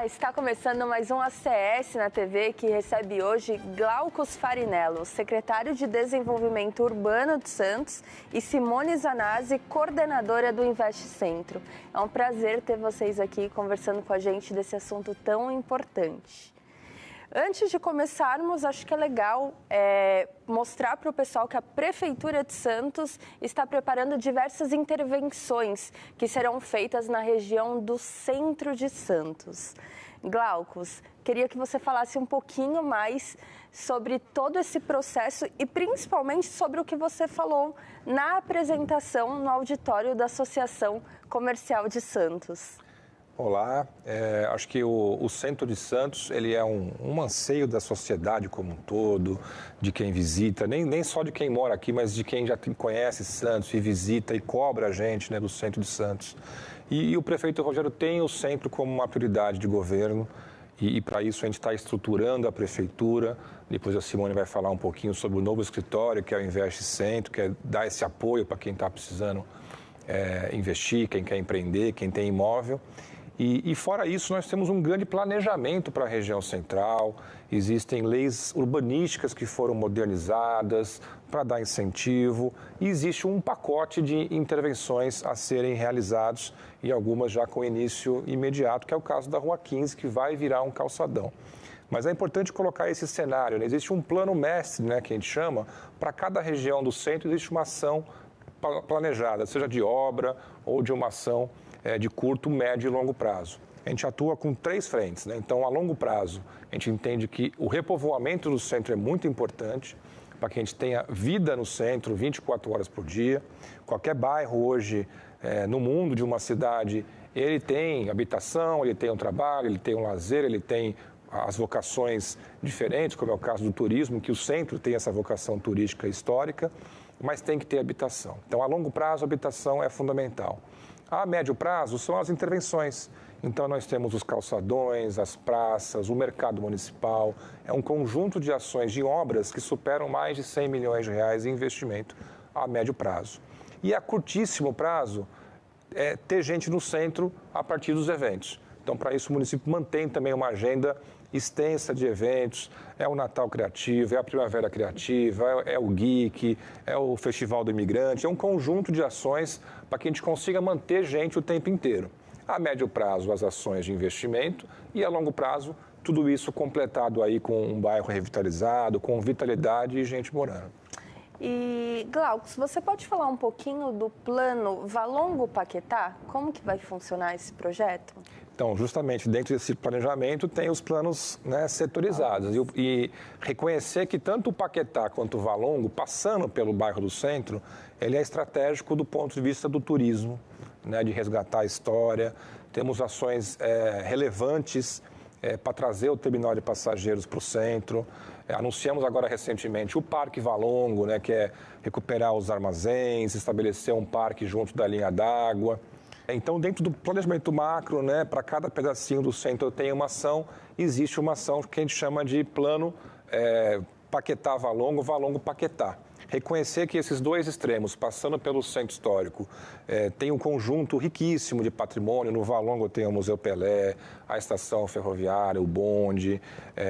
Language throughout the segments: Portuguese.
Olá, está começando mais um ACS na TV que recebe hoje Glaucus Farinello, secretário de Desenvolvimento Urbano de Santos, e Simone Zanazzi, coordenadora do Invest Centro. É um prazer ter vocês aqui conversando com a gente desse assunto tão importante. Antes de começarmos, acho que é legal mostrar para o pessoal que a Prefeitura de Santos está preparando diversas intervenções que serão feitas na região do centro de Santos. Glaucus, queria que você falasse um pouquinho mais sobre todo esse processo e principalmente sobre o que você falou na apresentação no auditório da Associação Comercial de Santos. Olá, acho que o Centro de Santos ele é um anseio da sociedade como um todo, de quem visita, nem só de quem mora aqui, mas de quem já conhece Santos e visita e cobra a gente, né, do Centro de Santos. E o prefeito Rogério tem o centro como uma prioridade de governo e para isso a gente está estruturando a prefeitura. Depois a Simone vai falar um pouquinho sobre o novo escritório, que é o Invest Centro, que é dar esse apoio para quem está precisando investir, quem quer empreender, quem tem imóvel. E fora isso, nós temos um grande planejamento para a região central, existem leis urbanísticas que foram modernizadas para dar incentivo e existe um pacote de intervenções a serem realizados e algumas já com início imediato, que é o caso da Rua 15, que vai virar um calçadão. Mas é importante colocar esse cenário, né? Existe um plano mestre, né, que a gente chama, para cada região do centro existe uma ação planejada, seja de obra ou de uma ação de curto, médio e longo prazo. A gente atua com 3 frentes, né? Então, a longo prazo, a gente entende que o repovoamento do centro é muito importante para que a gente tenha vida no centro 24 horas por dia. Qualquer bairro hoje no mundo de uma cidade, ele tem habitação, ele tem um trabalho, ele tem um lazer, ele tem as vocações diferentes, como é o caso do turismo, que o centro tem essa vocação turística histórica, mas tem que ter habitação. Então, a longo prazo, a habitação é fundamental. A médio prazo são as intervenções. Então, nós temos os calçadões, as praças, o mercado municipal. É um conjunto de ações, de obras que superam mais de 100 milhões de reais em investimento a médio prazo. E a curtíssimo prazo é ter gente no centro a partir dos eventos. Então, para isso, o município mantém também uma agenda extensa de eventos, é o Natal Criativo, é a Primavera Criativa, é o Geek, é o Festival do Imigrante, é um conjunto de ações para que a gente consiga manter gente o tempo inteiro. A médio prazo, as ações de investimento e a longo prazo, tudo isso completado aí com um bairro revitalizado, com vitalidade e gente morando. E, Glaucus, você pode falar um pouquinho do plano Valongo Paquetá? Como que vai funcionar esse projeto? Então, justamente dentro desse planejamento tem os planos, né, setorizados e reconhecer que tanto o Paquetá quanto o Valongo, passando pelo bairro do centro, ele é estratégico do ponto de vista do turismo, né, de resgatar a história. Temos ações relevantes para trazer o terminal de passageiros para o centro. Anunciamos agora recentemente o Parque Valongo, né, que é recuperar os armazéns, estabelecer um parque junto da linha d'água. Então, dentro do planejamento macro, né, para cada pedacinho do centro tem uma ação, existe uma ação que a gente chama de plano Paquetá Valongo, Valongo Paquetá. Reconhecer que esses dois extremos, passando pelo centro histórico, tem um conjunto riquíssimo de patrimônio. No Valongo tem o Museu Pelé, a estação ferroviária, o bonde,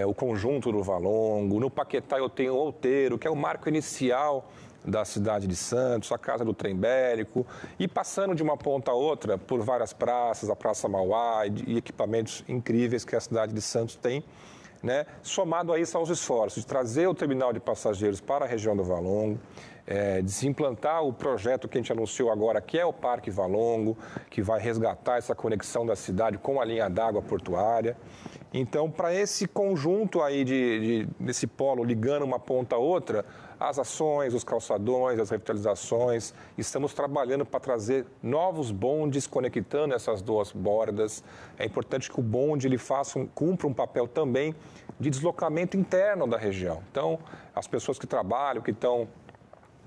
o conjunto do Valongo. No Paquetá eu tenho o Outeiro, que é o marco inicial da cidade de Santos, a Casa do Trem Bélico, e passando de uma ponta a outra por várias praças, a Praça Mauá e equipamentos incríveis que a cidade de Santos tem, né? Somado a isso aos esforços de trazer o terminal de passageiros para a região do Valongo, de se implantar o projeto que a gente anunciou agora, que é o Parque Valongo, que vai resgatar essa conexão da cidade com a linha d'água portuária. Então, para esse conjunto aí desse polo ligando uma ponta a outra, as ações, os calçadões, as revitalizações, estamos trabalhando para trazer novos bondes conectando essas duas bordas. É importante que o bonde ele cumpra um papel também de deslocamento interno da região. Então, as pessoas que trabalham, que estão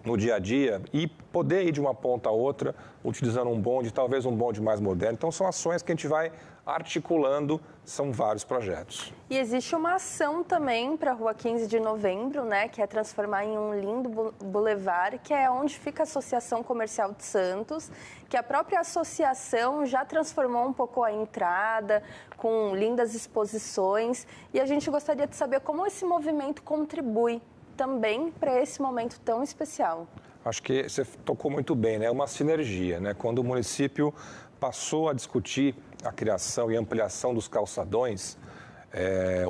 no dia a dia e poder ir de uma ponta a outra utilizando um bonde, talvez um bonde mais moderno. Então, são ações que a gente vai articulando, são vários projetos. E existe uma ação também para a Rua 15 de Novembro, né, que é transformar em um lindo bulevar, que é onde fica a Associação Comercial de Santos, que a própria associação já transformou um pouco a entrada, com lindas exposições, e a gente gostaria de saber como esse movimento contribui também para esse momento tão especial. Acho que você tocou muito bem, né? É uma sinergia, né? Quando o município passou a discutir a criação e ampliação dos calçadões,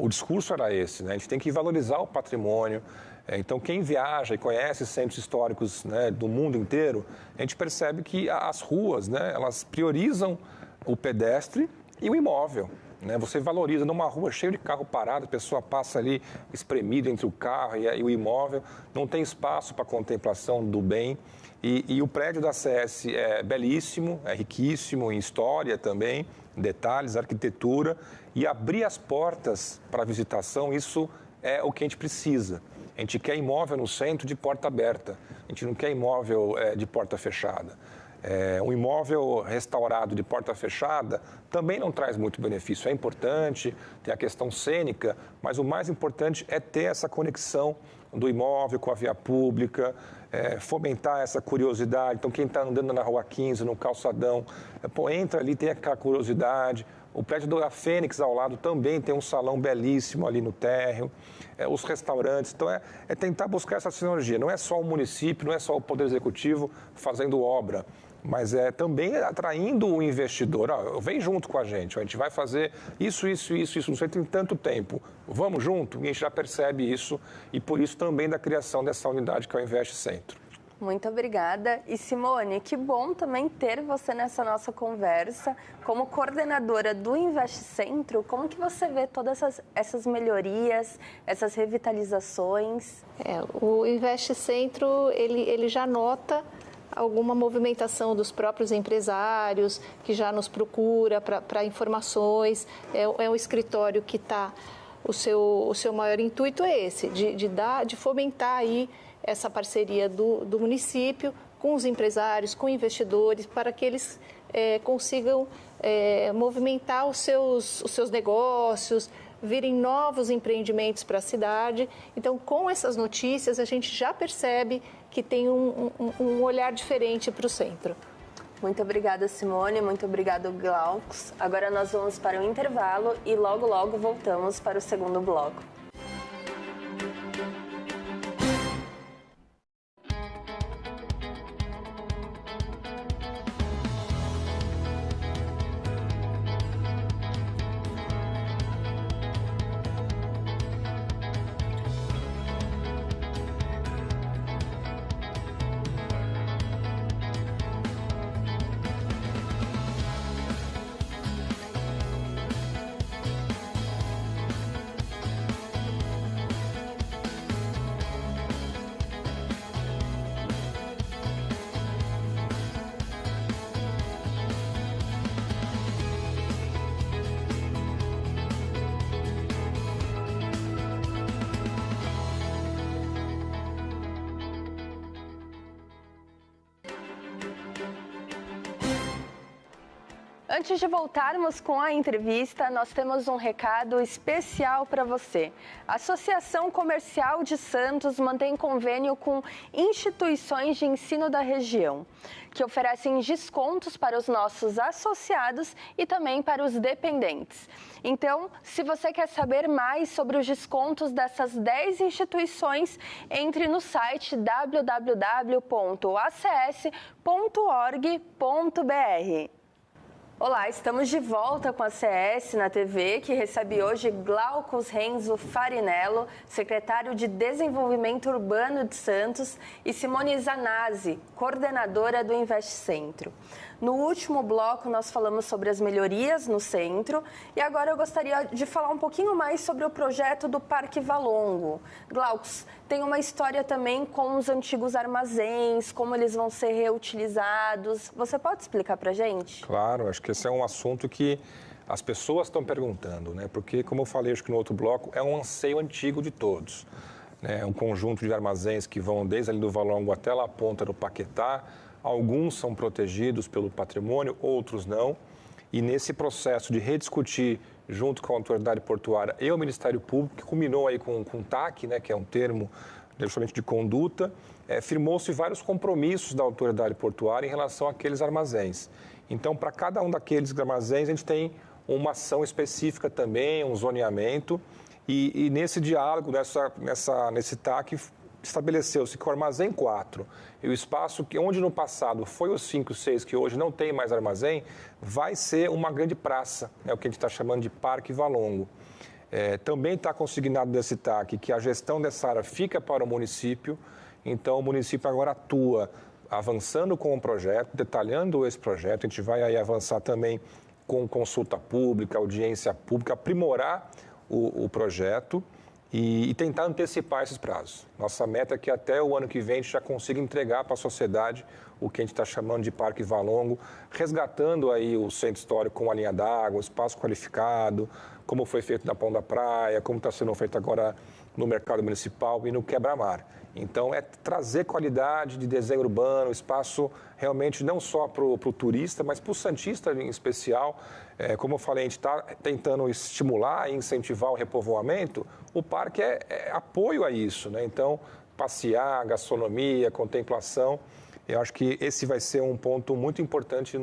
o discurso era esse, né? A gente tem que valorizar o patrimônio. Então, quem viaja e conhece centros históricos, né, do mundo inteiro, a gente percebe que as ruas, né, elas priorizam o pedestre e o imóvel. Você valoriza numa rua cheia de carro parado, a pessoa passa ali espremida entre o carro e o imóvel, não tem espaço para contemplação do bem. E o prédio da CS é belíssimo, é riquíssimo em história também, detalhes, arquitetura. E abrir as portas para a visitação, isso é o que a gente precisa. A gente quer imóvel no centro de porta aberta, a gente não quer imóvel de porta fechada. Um imóvel restaurado de porta fechada também não traz muito benefício. É importante, tem a questão cênica, mas o mais importante é ter essa conexão do imóvel com a via pública, fomentar essa curiosidade. Então, quem está andando na Rua 15, no calçadão, entra ali, tem aquela curiosidade. O prédio da Fênix ao lado também tem um salão belíssimo ali no térreo. Os restaurantes. Então, é tentar buscar essa sinergia. Não é só o município, não é só o Poder Executivo fazendo obra, mas é também atraindo o investidor. Vem junto com a gente vai fazer isso, não sei, tem tanto tempo. Vamos junto? E a gente já percebe isso e por isso também da criação dessa unidade que é o Invest Centro. Muito obrigada. E Simone, que bom também ter você nessa nossa conversa. Como coordenadora do Invest Centro, como que você vê todas essas melhorias, essas revitalizações? O Invest Centro, ele já nota alguma movimentação dos próprios empresários, que já nos procura para informações. É um escritório que está... O seu maior intuito é esse, de fomentar aí essa parceria do município com os empresários, com investidores, para que eles consigam movimentar os seus negócios, virem novos empreendimentos para a cidade. Então, com essas notícias, a gente já percebe que tem um olhar diferente para o centro. Muito obrigada, Simone. Muito obrigado, Glaucus. Agora nós vamos para o intervalo e logo, logo voltamos para o segundo bloco. Antes de voltarmos com a entrevista, nós temos um recado especial para você. A Associação Comercial de Santos mantém convênio com instituições de ensino da região, que oferecem descontos para os nossos associados e também para os dependentes. Então, se você quer saber mais sobre os descontos dessas 10 instituições, entre no site www.acs.org.br. Olá, estamos de volta com a CS na TV, que recebe hoje Glaucus Renzo Farinello, secretário de Desenvolvimento Urbano de Santos, e Simone Zanazzi, coordenadora do Invest Centro. No último bloco, nós falamos sobre as melhorias no centro e agora eu gostaria de falar um pouquinho mais sobre o projeto do Parque Valongo. Glaucus, tem uma história também com os antigos armazéns, como eles vão ser reutilizados. Você pode explicar para a gente? Claro, acho que esse é um assunto que as pessoas estão perguntando, né? Porque, como eu falei acho que no outro bloco, é um anseio antigo de todos. né, um conjunto de armazéns que vão desde ali do Valongo até lá a ponta do Paquetá. Alguns são protegidos pelo patrimônio, outros não. E nesse processo de rediscutir junto com a autoridade portuária e o Ministério Público, que culminou aí com o TAC, né, que é um termo justamente de conduta, firmou-se vários compromissos da autoridade portuária em relação àqueles armazéns. Então, para cada um daqueles armazéns, a gente tem uma ação específica também, um zoneamento, e nesse diálogo, nesse TAC, estabeleceu-se que o armazém 4 e o espaço onde no passado foi o 5 e 6, que hoje não tem mais armazém, vai ser uma grande praça, é o que a gente está chamando de Parque Valongo. Também está consignado nesse TAC que a gestão dessa área fica para o município, então o município agora atua avançando com o projeto, detalhando esse projeto, a gente vai aí avançar também com consulta pública, audiência pública, aprimorar o projeto e tentar antecipar esses prazos. Nossa meta é que até o ano que vem a gente já consiga entregar para a sociedade o que a gente está chamando de Parque Valongo, resgatando aí o centro histórico com a linha d'água, o espaço qualificado, como foi feito na Pão da Praia, como está sendo feito agora no mercado municipal e no quebra-mar. Então, é trazer qualidade de desenho urbano, espaço realmente não só para o turista, mas para o santista em especial. Como eu falei, a gente está tentando estimular e incentivar o repovoamento. O parque é apoio a isso, né? Então, passear, gastronomia, contemplação, eu acho que esse vai ser um ponto muito importante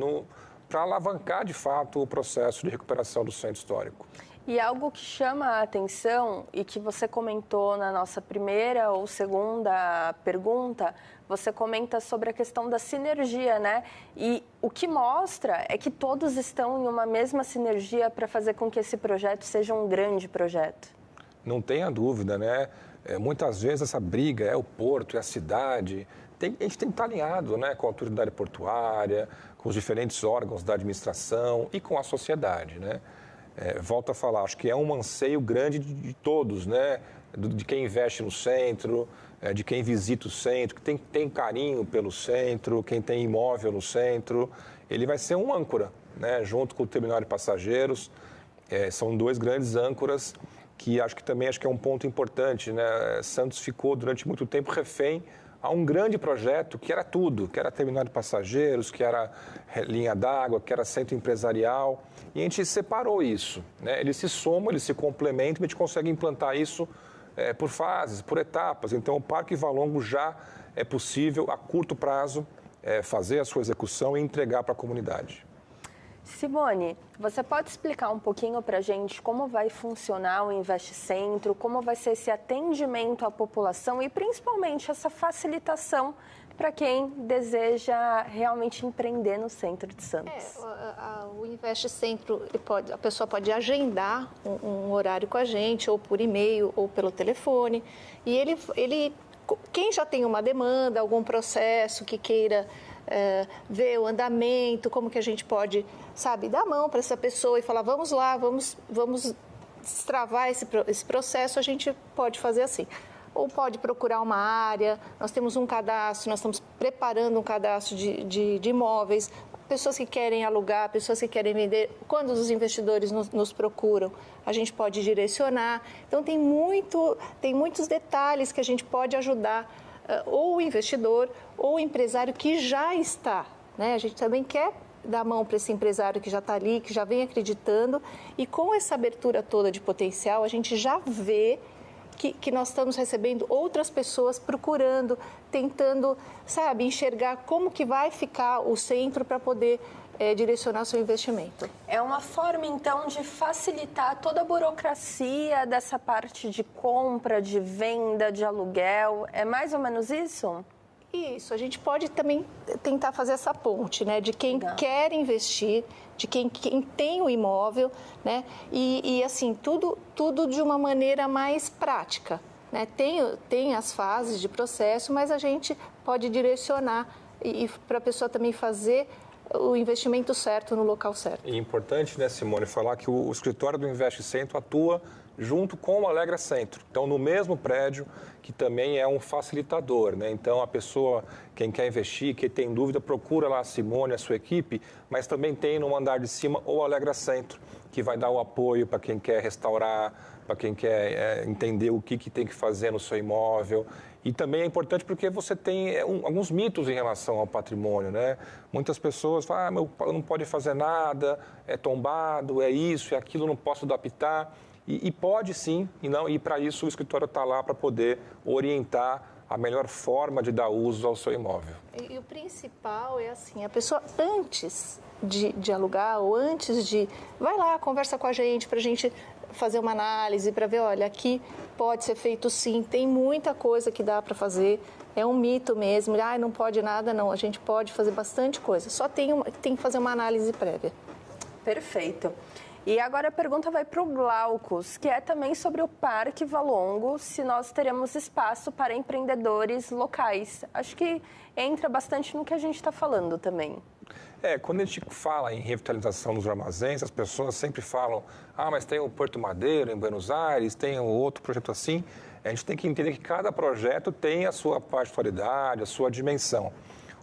para alavancar, de fato, o processo de recuperação do centro histórico. E algo que chama a atenção e que você comentou na nossa primeira ou segunda pergunta, você comenta sobre a questão da sinergia, né? E o que mostra é que todos estão em uma mesma sinergia para fazer com que esse projeto seja um grande projeto. Não tenha dúvida, né? Muitas vezes essa briga é o porto, é a cidade. A gente tem que estar alinhado, né, com a autoridade portuária, com os diferentes órgãos da administração e com a sociedade, né? Volto a falar, acho que é um anseio grande de todos, né? De quem investe no centro, de quem visita o centro, que tem carinho pelo centro, quem tem imóvel no centro. Ele vai ser um âncora, né? Junto com o terminal de passageiros. São dois grandes âncoras que acho que é um ponto importante, né? Santos ficou durante muito tempo refém a um grande projeto que era tudo, que era terminal de passageiros, que era linha d'água, que era centro empresarial, e a gente separou isso, né? Eles se somam, eles se complementam, e a gente consegue implantar isso por fases, por etapas. Então, o Parque Valongo já é possível, a curto prazo, fazer a sua execução e entregar para a comunidade. Simone, você pode explicar um pouquinho para a gente como vai funcionar o Invest Centro, como vai ser esse atendimento à população e principalmente essa facilitação para quem deseja realmente empreender no centro de Santos? O Invest Centro, a pessoa pode agendar um horário com a gente, ou por e-mail, ou pelo telefone, e quem já tem uma demanda, algum processo que queira ver o andamento, como que a gente pode, dar a mão para essa pessoa e falar, vamos lá, vamos destravar esse processo, a gente pode fazer assim. Ou pode procurar uma área, nós temos um cadastro, nós estamos preparando um cadastro de imóveis, pessoas que querem alugar, pessoas que querem vender. Quando os investidores nos procuram, a gente pode direcionar. Então, tem muitos detalhes que a gente pode ajudar ou o investidor ou o empresário que já está, né? A gente também quer dar a mão para esse empresário que já está ali, que já vem acreditando, e com essa abertura toda de potencial, a gente já vê que nós estamos recebendo outras pessoas procurando, tentando, enxergar como que vai ficar o centro para poder direcionar seu investimento. É uma forma, então, de facilitar toda a burocracia dessa parte de compra, de venda, de aluguel. É mais ou menos isso? Isso, a gente pode também tentar fazer essa ponte, né, de quem quer investir, de quem tem o imóvel, né, e assim, tudo de uma maneira mais prática, né, tem as fases de processo, mas a gente pode direcionar e para a pessoa também fazer o investimento certo no local certo. E é importante, né, Simone, falar que o escritório do Invest Centro atua junto com o Alegra Centro. Então, no mesmo prédio, que também é um facilitador, né? Então, a pessoa, quem quer investir, quem tem dúvida, procura lá a Simone, a sua equipe, mas também tem no andar de cima o Alegra Centro, que vai dar o apoio para quem quer restaurar, para quem quer entender o que tem que fazer no seu imóvel. E também é importante porque você tem alguns mitos em relação ao patrimônio, né? Muitas pessoas falam, meu pai não pode fazer nada, é tombado, é isso, é aquilo, não posso adaptar. E pode sim, e para isso o escritório está lá para poder orientar a melhor forma de dar uso ao seu imóvel. E o principal é assim, a pessoa antes de alugar ou antes de... Vai lá, conversa com a gente para a gente fazer uma análise, para ver, olha, aqui pode ser feito sim, tem muita coisa que dá para fazer, é um mito mesmo, não pode nada, não, a gente pode fazer bastante coisa, só tem que fazer uma análise prévia. Perfeito. E agora a pergunta vai para o Glaucus, que é também sobre o Parque Valongo, se nós teremos espaço para empreendedores locais. Acho que entra bastante no que a gente está falando também. Quando a gente fala em revitalização dos armazéns, as pessoas sempre falam, mas tem o Porto Madeiro em Buenos Aires, tem outro projeto assim. A gente tem que entender que cada projeto tem a sua particularidade, a sua dimensão.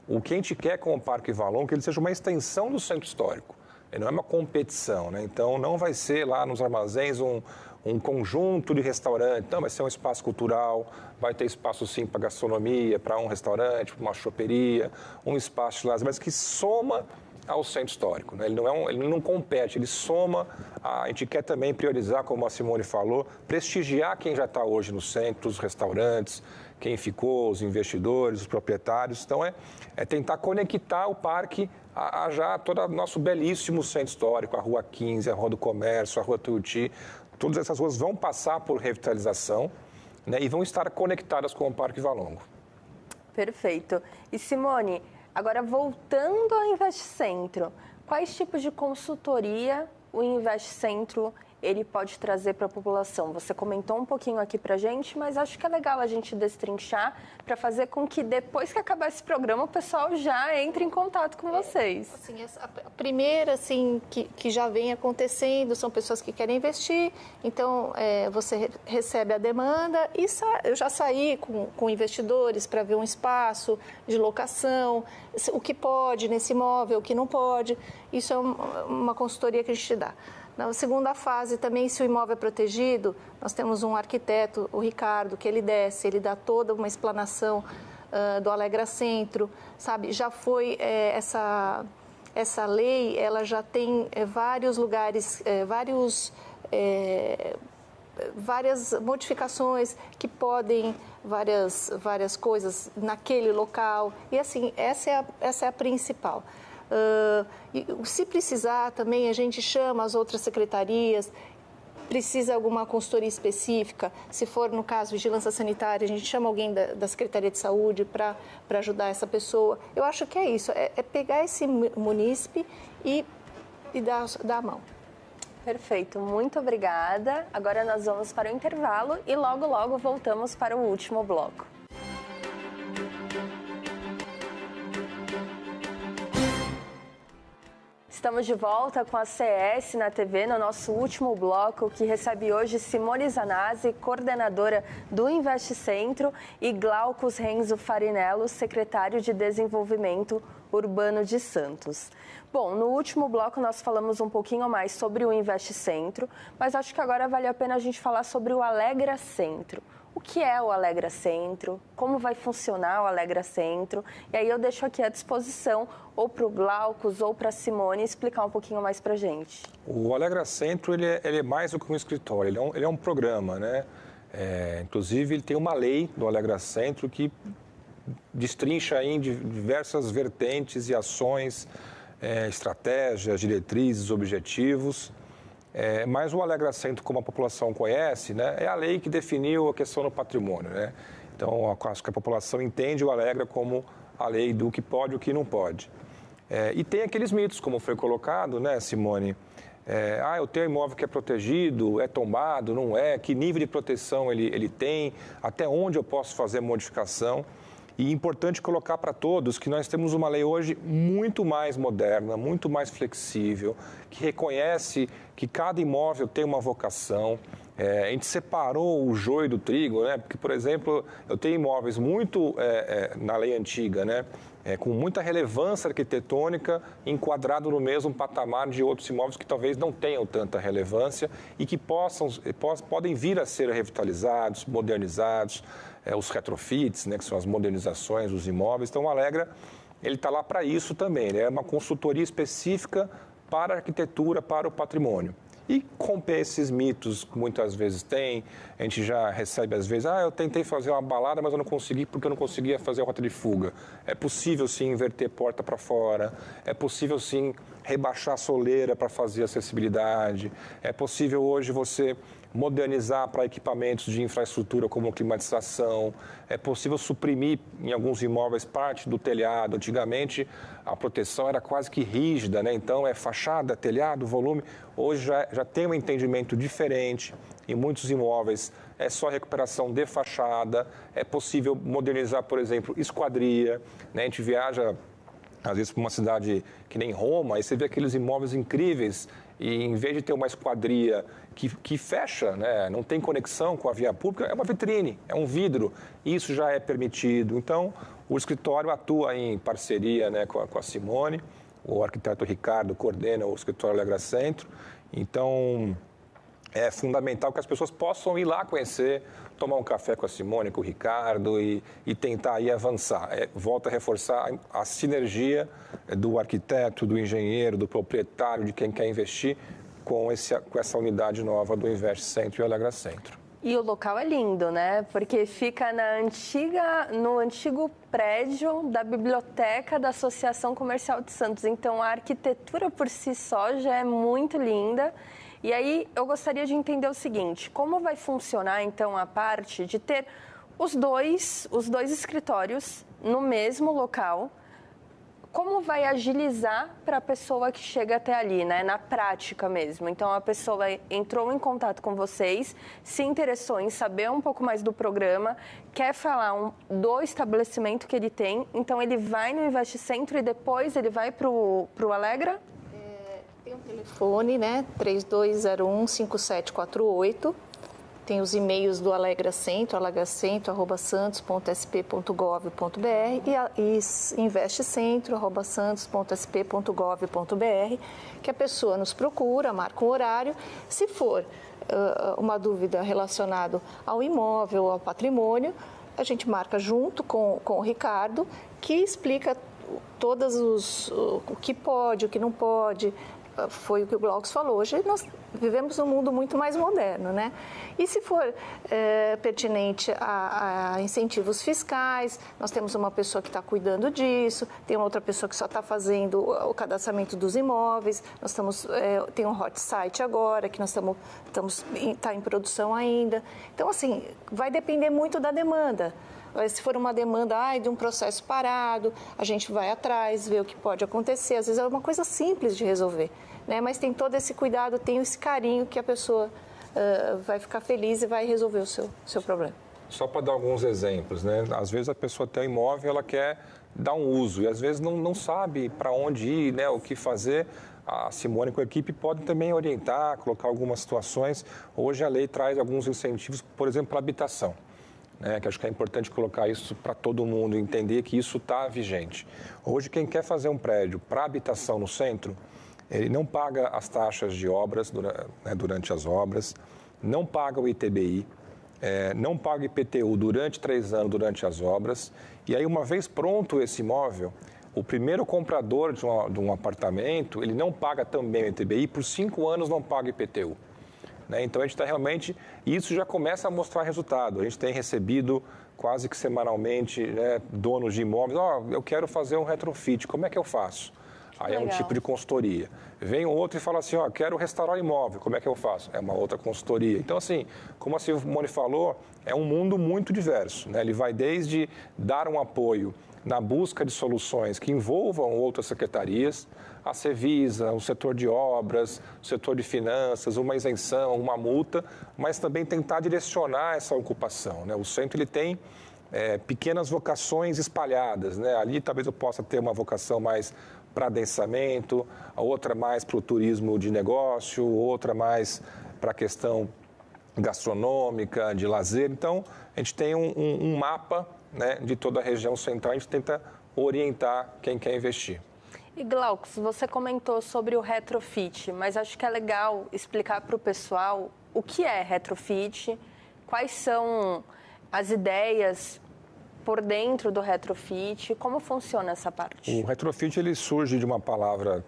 O que a gente quer com o Parque Valongo é que ele seja uma extensão do centro histórico. Ele não é uma competição, né? Então não vai ser lá nos armazéns um conjunto de restaurantes, então vai ser um espaço cultural, vai ter espaço sim para gastronomia, para um restaurante, para uma choperia, um espaço de lazer, mas que soma ao centro histórico, né? Ele não compete, ele soma. A gente quer também priorizar, como a Simone falou, prestigiar quem já está hoje no centro, os restaurantes, quem ficou, os investidores, os proprietários. Então é tentar conectar o parque a já todo o nosso belíssimo centro histórico, a Rua 15, a Rua do Comércio, a Rua Tuiuti. Todas essas ruas vão passar por revitalização, né, e vão estar conectadas com o Parque Valongo. Perfeito. E Simone, agora voltando ao InvestCentro, quais tipos de consultoria o InvestCentro ele pode trazer para a população? Você comentou um pouquinho aqui para a gente, mas acho que é legal a gente destrinchar para fazer com que depois que acabar esse programa o pessoal já entre em contato com vocês. Assim, a primeira assim, que já vem acontecendo são pessoas que querem investir, então você recebe a demanda e eu já saí com investidores para ver um espaço de locação, o que pode nesse imóvel, o que não pode. Isso é uma consultoria que a gente dá. Na segunda fase também, se o imóvel é protegido, nós temos um arquiteto, o Ricardo, que ele desce, ele dá toda uma explanação do Alegra Centro, sabe? Já foi essa lei, ela já tem vários lugares, várias modificações que podem, várias coisas naquele local. E assim, essa é a principal. Se precisar também a gente chama as outras secretarias, precisa alguma consultoria específica, se for no caso vigilância sanitária, a gente chama alguém da Secretaria de Saúde para ajudar essa pessoa. Eu acho que é isso, é pegar esse munícipe e dar a mão. Perfeito, muito obrigada. Agora nós vamos para o intervalo e logo voltamos para o último bloco. Estamos de volta com a CS na TV, no nosso último bloco, que recebe hoje Simone Zanazzi, coordenadora do InvestCentro, e Glaucus Renzo Farinello, secretário de Desenvolvimento Urbano de Santos. Bom, no último bloco nós falamos um pouquinho mais sobre o InvestCentro, mas acho que agora vale a pena a gente falar sobre o Alegra Centro. O que é o Alegra Centro? Como vai funcionar o Alegra Centro? E aí eu deixo aqui à disposição ou para o Glaucus ou para a Simone explicar um pouquinho mais para a gente. O Alegra Centro ele é mais do que um escritório, ele é um programa, né? Inclusive ele tem uma lei do Alegra Centro que destrincha em diversas vertentes e ações, estratégias, diretrizes, objetivos. Mas o Alegra Centro, como a população conhece, né, é a lei que definiu a questão do patrimônio, né? Então, acho que a população entende o Alegra como a lei do que pode e o que não pode. E tem aqueles mitos, como foi colocado, né, Simone? Eu tenho um imóvel que é protegido, é tombado, não é? Que nível de proteção ele tem? Até onde eu posso fazer modificação? E é importante colocar para todos que nós temos uma lei hoje muito mais moderna, muito mais flexível, que reconhece que cada imóvel tem uma vocação. A gente separou o joio do trigo, né? Porque, por exemplo, eu tenho imóveis muito na lei antiga, né? com muita relevância arquitetônica, enquadrado no mesmo patamar de outros imóveis que talvez não tenham tanta relevância e que podem vir a ser revitalizados, modernizados, os retrofits, né, que são as modernizações dos imóveis. Então, o Alegra, ele está lá para isso também, né? É uma consultoria específica para a arquitetura, para o patrimônio. E romper esses mitos que muitas vezes tem, a gente já recebe às vezes, eu tentei fazer uma balada, mas eu não consegui porque eu não conseguia fazer a rota de fuga. É possível sim inverter porta para fora, é possível sim rebaixar a soleira para fazer acessibilidade, é possível hoje você modernizar para equipamentos de infraestrutura como climatização, é possível suprimir em alguns imóveis parte do telhado. Antigamente a proteção era quase que rígida, né? Então é fachada, telhado, volume. Hoje já tem um entendimento diferente. Em muitos imóveis é só recuperação de fachada, é possível modernizar, por exemplo, esquadria, né? A gente viaja às vezes para uma cidade que nem Roma, e você vê aqueles imóveis incríveis e em vez de ter uma esquadria que fecha, né, não tem conexão com a via pública, é uma vitrine, é um vidro. Isso já é permitido. Então, o escritório atua em parceria, né, com a Simone, o arquiteto Ricardo coordena o escritório Alegra Centro. Então, é fundamental que as pessoas possam ir lá conhecer, tomar um café com a Simone, com o Ricardo e tentar aí avançar. Volta a reforçar a sinergia do arquiteto, do engenheiro, do proprietário, de quem quer investir com essa unidade nova do Invest Centro e Alegra Centro. E o local é lindo, né? Porque fica no antigo prédio da biblioteca da Associação Comercial de Santos. Então, a arquitetura por si só já é muito linda. E aí, eu gostaria de entender o seguinte, como vai funcionar, então, a parte de ter os dois escritórios no mesmo local? Como vai agilizar para a pessoa que chega até ali, né? Na prática mesmo. Então, a pessoa entrou em contato com vocês, se interessou em saber um pouco mais do programa, quer falar do estabelecimento que ele tem, então ele vai no Invest Centro e depois ele vai para o Alegra? Tem um telefone, né? 3201-5748. Tem os e-mails do Alegra Centro, alegracentro@santos.sp.gov.br e investcentro@santos.sp.gov.br, que a pessoa nos procura, marca um horário. Se for uma dúvida relacionada ao imóvel, ao patrimônio, a gente marca junto com o Ricardo, que explica o que pode, o que não pode. Foi o que o Glaucus falou. Hoje nós vivemos um mundo muito mais moderno, né? E se for pertinente a incentivos fiscais, nós temos uma pessoa que está cuidando disso, tem uma outra pessoa que só está fazendo o cadastramento dos imóveis, nós tem um hot site agora, que nós está em produção ainda. Então, assim, vai depender muito da demanda. Se for uma demanda de um processo parado, a gente vai atrás, vê o que pode acontecer. Às vezes é uma coisa simples de resolver, né? Mas tem todo esse cuidado, tem esse carinho que a pessoa vai ficar feliz e vai resolver o seu problema. Só para dar alguns exemplos, né? Às vezes a pessoa tem um imóvel, ela quer dar um uso e às vezes não sabe para onde ir, né? O que fazer. A Simone com a equipe pode também orientar, colocar algumas situações. Hoje a lei traz alguns incentivos, por exemplo, para habitação. Que acho que é importante colocar isso para todo mundo, entender que isso está vigente. Hoje, quem quer fazer um prédio para habitação no centro, ele não paga as taxas de obras durante as obras, não paga o ITBI, não paga IPTU durante 3 anos durante as obras, e aí uma vez pronto esse imóvel, o primeiro comprador de um apartamento, ele não paga também o ITBI, por 5 anos não paga IPTU. Então, a gente está realmente... E isso já começa a mostrar resultado. A gente tem recebido quase que semanalmente, né, donos de imóveis. Eu quero fazer um retrofit, como é que eu faço? Aí é um tipo de consultoria. Vem um outro e fala assim, quero restaurar o imóvel, como é que eu faço? É uma outra consultoria. Então, assim, como a Simone falou, é um mundo muito diverso, né? Ele vai desde dar um apoio na busca de soluções que envolvam outras secretarias, a Cevisa, o setor de obras, o setor de finanças, uma isenção, uma multa, mas também tentar direcionar essa ocupação, né? O centro ele tem pequenas vocações espalhadas, né? Ali talvez eu possa ter uma vocação mais para adensamento, a outra mais para o turismo de negócio, outra mais para a questão gastronômica, de lazer. Então, a gente tem um mapa, né, de toda a região central, a gente tenta orientar quem quer investir. E Glaucus, você comentou sobre o retrofit, mas acho que é legal explicar para o pessoal o que é retrofit, quais são as ideias por dentro do retrofit, como funciona essa parte? O retrofit ele surge de uma palavra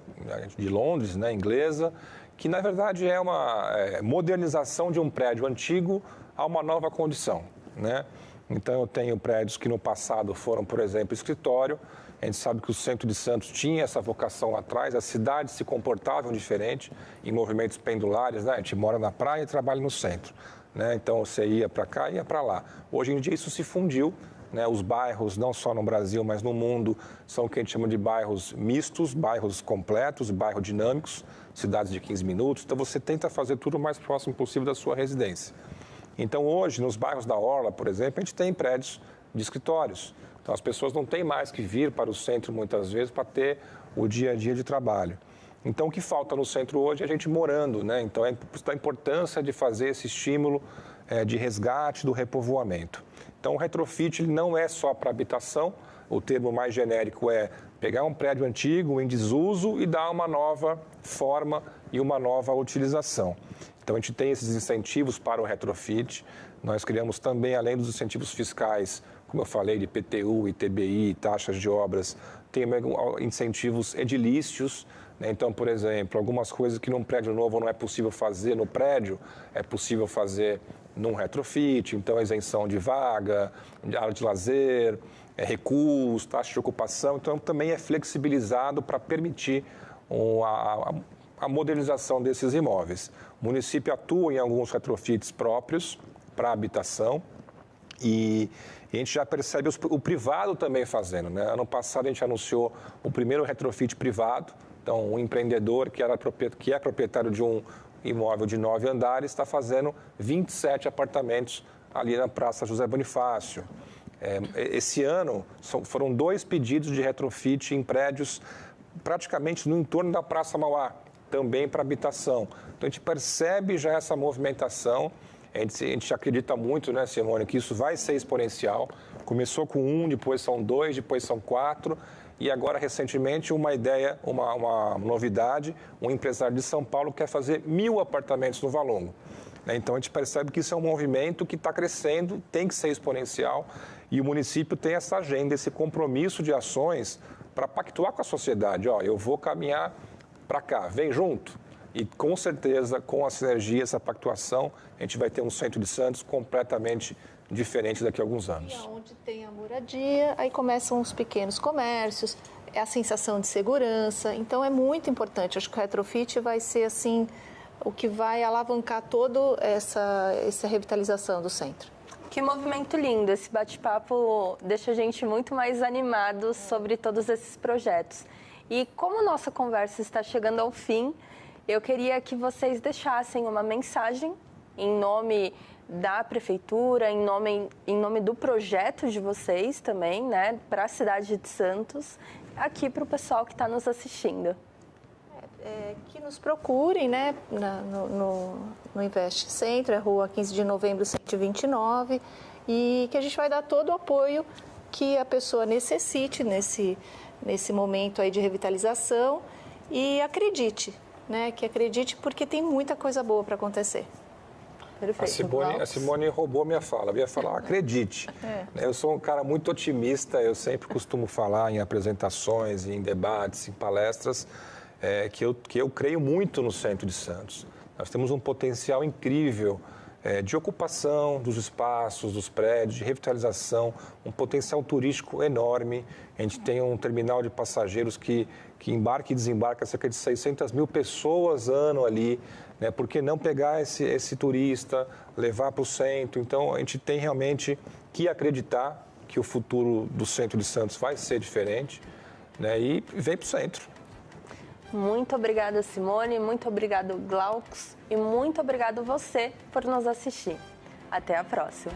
de Londres, né, inglesa, que na verdade é uma modernização de um prédio antigo a uma nova condição, né? Então eu tenho prédios que no passado foram, por exemplo, escritório. A gente sabe que o centro de Santos tinha essa vocação lá atrás, as cidades se comportavam diferente em movimentos pendulares, né? A gente mora na praia e trabalha no centro, né? Então você ia para cá e ia para lá. Hoje em dia isso se fundiu, né? Os bairros, não só no Brasil, mas no mundo, são o que a gente chama de bairros mistos, bairros completos, bairros dinâmicos, cidades de 15 minutos. Então você tenta fazer tudo o mais próximo possível da sua residência. Então hoje, nos bairros da Orla, por exemplo, a gente tem prédios de escritórios. Então, as pessoas não têm mais que vir para o centro, muitas vezes, para ter o dia a dia de trabalho. Então, o que falta no centro hoje é a gente morando, né? Então, é a importância de fazer esse estímulo de resgate do repovoamento. Então, o retrofit ele não é só para habitação. O termo mais genérico é pegar um prédio antigo, em desuso, e dar uma nova forma e uma nova utilização. Então, a gente tem esses incentivos para o retrofit. Nós criamos também, além dos incentivos fiscais, como eu falei, de IPTU, ITBI, taxas de obras, tem incentivos edilícios, né? Então, por exemplo, algumas coisas que num prédio novo não é possível fazer no prédio, é possível fazer num retrofit. Então, isenção de vaga, de área de lazer, recuos, taxa de ocupação. Então, também é flexibilizado para permitir a modernização desses imóveis. O município atua em alguns retrofits próprios para habitação e a gente já percebe o privado também fazendo, né? Ano passado a gente anunciou o primeiro retrofit privado. Então, um empreendedor que é proprietário de um imóvel de 9 andares está fazendo 27 apartamentos ali na Praça José Bonifácio. Esse ano foram 2 pedidos de retrofit em prédios praticamente no entorno da Praça Mauá, também para habitação. Então, a gente percebe já essa movimentação. A gente acredita muito, né, Simone, que isso vai ser exponencial. Começou com 1, depois são 2, depois são 4. E agora, recentemente, uma ideia, uma novidade, um empresário de São Paulo quer fazer 1.000 apartamentos no Valongo. Então, a gente percebe que isso é um movimento que está crescendo, tem que ser exponencial. E o município tem essa agenda, esse compromisso de ações para pactuar com a sociedade. Ó, eu vou caminhar para cá, vem junto. E, com certeza, com a sinergia, essa pactuação, a gente vai ter um centro de Santos completamente diferente daqui a alguns anos. E onde tem a moradia, aí começam os pequenos comércios, é a sensação de segurança. Então, é muito importante. Acho que o retrofit vai ser, assim, o que vai alavancar toda essa revitalização do centro. Que movimento lindo. Esse bate-papo deixa a gente muito mais animado sobre todos esses projetos. E como nossa conversa está chegando ao fim, eu queria que vocês deixassem uma mensagem em nome da prefeitura, em nome do projeto de vocês também, né, para a cidade de Santos, aqui para o pessoal que está nos assistindo. Que nos procurem, né, no Invest Centro, é Rua 15 de Novembro, 129, e que a gente vai dar todo o apoio que a pessoa necessite nesse momento aí de revitalização e acredite. Né, que acredite, porque tem muita coisa boa para acontecer. Perfeito. A Simone roubou minha fala. Eu ia falar, acredite. Eu sou um cara muito otimista, eu sempre costumo falar em apresentações, em debates, em palestras, que eu creio muito no centro de Santos. Nós temos um potencial incrível de ocupação dos espaços, dos prédios, de revitalização, um potencial turístico enorme. A gente tem um terminal de passageiros que embarca e desembarca cerca de 600 mil pessoas ano ali, né? Por que não pegar esse turista, levar para o centro? Então, a gente tem realmente que acreditar que o futuro do centro de Santos vai ser diferente, né? E vem para o centro. Muito obrigada, Simone, muito obrigado, Glaucus, e muito obrigado você por nos assistir. Até a próxima.